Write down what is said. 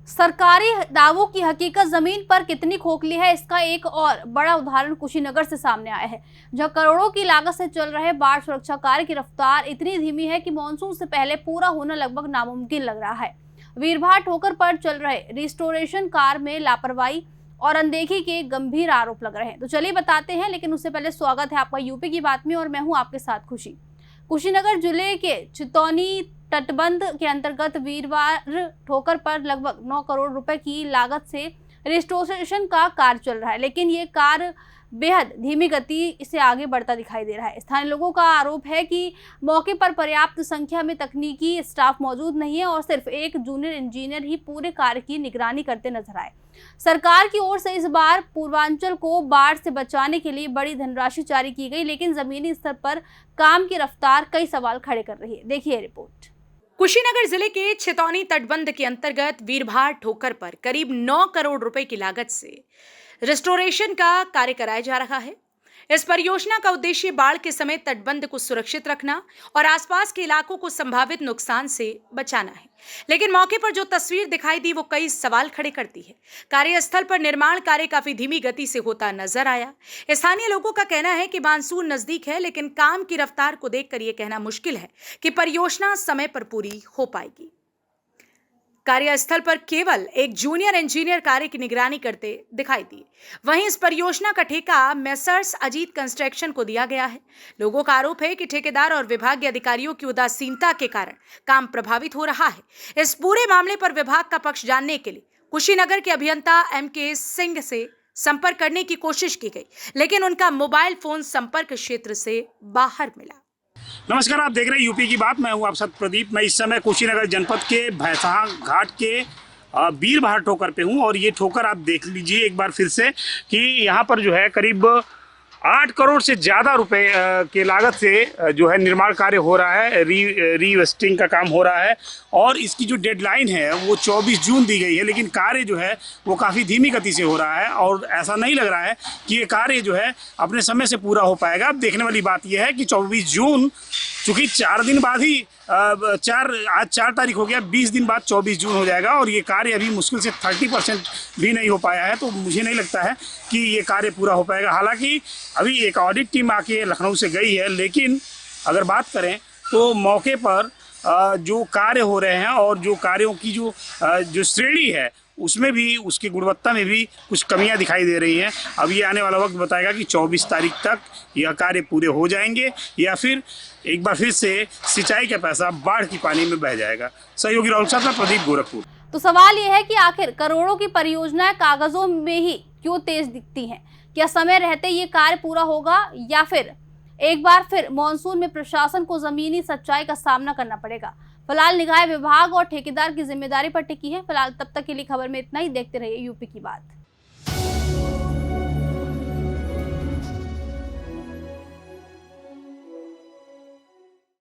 सरकारी दावों की हकीकत जमीन पर कितनी खोखली है, इसका एक और बड़ा उदाहरण कुशीनगर से सामने आया है, जहां करोड़ों की लागत से चल रहे बाढ़ सुरक्षा कार्य की रफ्तार इतनी धीमी है कि मानसून से पहले पूरा होना लगभग नामुमकिन लग रहा है। वीरभार ठोकर पर चल रहे रिस्टोरेशन कार्य में लापरवाही और अनदेखी के गंभीर आरोप लग रहे हैं। तो चलिए बताते हैं, लेकिन उससे पहले स्वागत है आपका यूपी की बात में और मैं हूं आपके साथ खुशी। कुशीनगर जिले के चितौनी तटबंध के अंतर्गत वीरवार ठोकर पर लगभग 9 करोड़ रुपए की लागत से रिस्टोरेशन का कार्य चल रहा है, लेकिन ये कार्य बेहद धीमी गति से आगे बढ़ता दिखाई दे रहा है। स्थानीय लोगों का आरोप है कि मौके पर पर्याप्त संख्या में तकनीकी स्टाफ मौजूद नहीं है और सिर्फ एक जूनियर इंजीनियर ही पूरे कार्य की निगरानी करते नजर आए। सरकार की ओर से इस बार पूर्वांचल को बाढ़ से बचाने के लिए बड़ी धनराशि जारी की गई, लेकिन जमीनी स्तर पर काम की रफ्तार कई सवाल खड़े कर रही है। देखिए रिपोर्ट। कुशीनगर जिले के छितौनी तटबंध के अंतर्गत वीरभार ठोकर पर करीब 9 करोड़ रुपए की लागत से रेस्टोरेशन का कार्य कराया जा रहा है। इस परियोजना का उद्देश्य बाढ़ के समय तटबंध को सुरक्षित रखना और आसपास के इलाकों को संभावित नुकसान से बचाना है, लेकिन मौके पर जो तस्वीर दिखाई दी वो कई सवाल खड़े करती है। कार्यस्थल पर निर्माण कार्य काफी धीमी गति से होता नजर आया। स्थानीय लोगों का कहना है कि मानसून नजदीक है, लेकिन काम की रफ्तार को देखकर यह कहना मुश्किल है कि परियोजना समय पर पूरी हो पाएगी। कार्यस्थल पर केवल एक जूनियर इंजीनियर कार्य की निगरानी करते दिखाई दिए। वहीं इस परियोजना का ठेका मेसर्स अजीत कंस्ट्रक्शन को दिया गया है। लोगों का आरोप है कि ठेकेदार और विभागीय अधिकारियों की उदासीनता के कारण काम प्रभावित हो रहा है। इस पूरे मामले पर विभाग का पक्ष जानने के लिए कुशीनगर के अभियंता MK सिंह से संपर्क करने की कोशिश की गई, लेकिन उनका मोबाइल फोन संपर्क क्षेत्र से बाहर मिला। नमस्कार, आप देख रहे हैं यूपी की बात। मैं हूं आप साथ प्रदीप। मैं इस समय कुशीनगर जनपद के भैंसा घाट के वीरभार ठोकर पे हूं और ये ठोकर आप देख लीजिए एक बार फिर से कि यहाँ पर जो है करीब 8 करोड़ से ज़्यादा रुपए के लागत से जो है निर्माण कार्य हो रहा है, रीवेस्टिंग का काम हो रहा है और इसकी जो डेडलाइन है वो 24 जून दी गई है, लेकिन कार्य जो है वो काफ़ी धीमी गति से हो रहा है और ऐसा नहीं लग रहा है कि ये कार्य जो है अपने समय से पूरा हो पाएगा। अब देखने वाली बात यह है कि 24 जून चूँकि 4 दिन बाद ही आज 4 तारीख हो गया, 20 दिन बाद 24 जून हो जाएगा और ये कार्य अभी मुश्किल से 30% भी नहीं हो पाया है, तो मुझे नहीं लगता है कि ये कार्य पूरा हो पाएगा। हालांकि अभी एक ऑडिट टीम आके लखनऊ से गई है, लेकिन अगर बात करें तो मौके पर जो कार्य हो रहे हैं और जो कार्यों की जो श्रेणी है उसमें भी, उसकी गुणवत्ता में भी कुछ कमियां दिखाई दे रही हैं। अब ये आने वाला वक्त बताएगा कि 24 तारीख तक यह कार्य पूरे हो जाएंगे या फिर एक बार फिर से सिंचाई का पैसा बाढ़ की पानी में बह जाएगा। सहयोगी राहुल साहब, प्रदीप, गोरखपुर। तो सवाल यह है कि आखिर करोड़ों की परियोजनाएं कागजों में ही क्यों तेज दिखती हैं? क्या समय रहते ये कार्य पूरा होगा या फिर एक बार फिर मानसून में प्रशासन को जमीनी सच्चाई का सामना करना पड़ेगा? फिलहाल निगाह विभाग और ठेकेदार की जिम्मेदारी पर टिकी है। फिलहाल तब तक के लिए खबर में इतना ही। देखते रहिए यूपी की बात।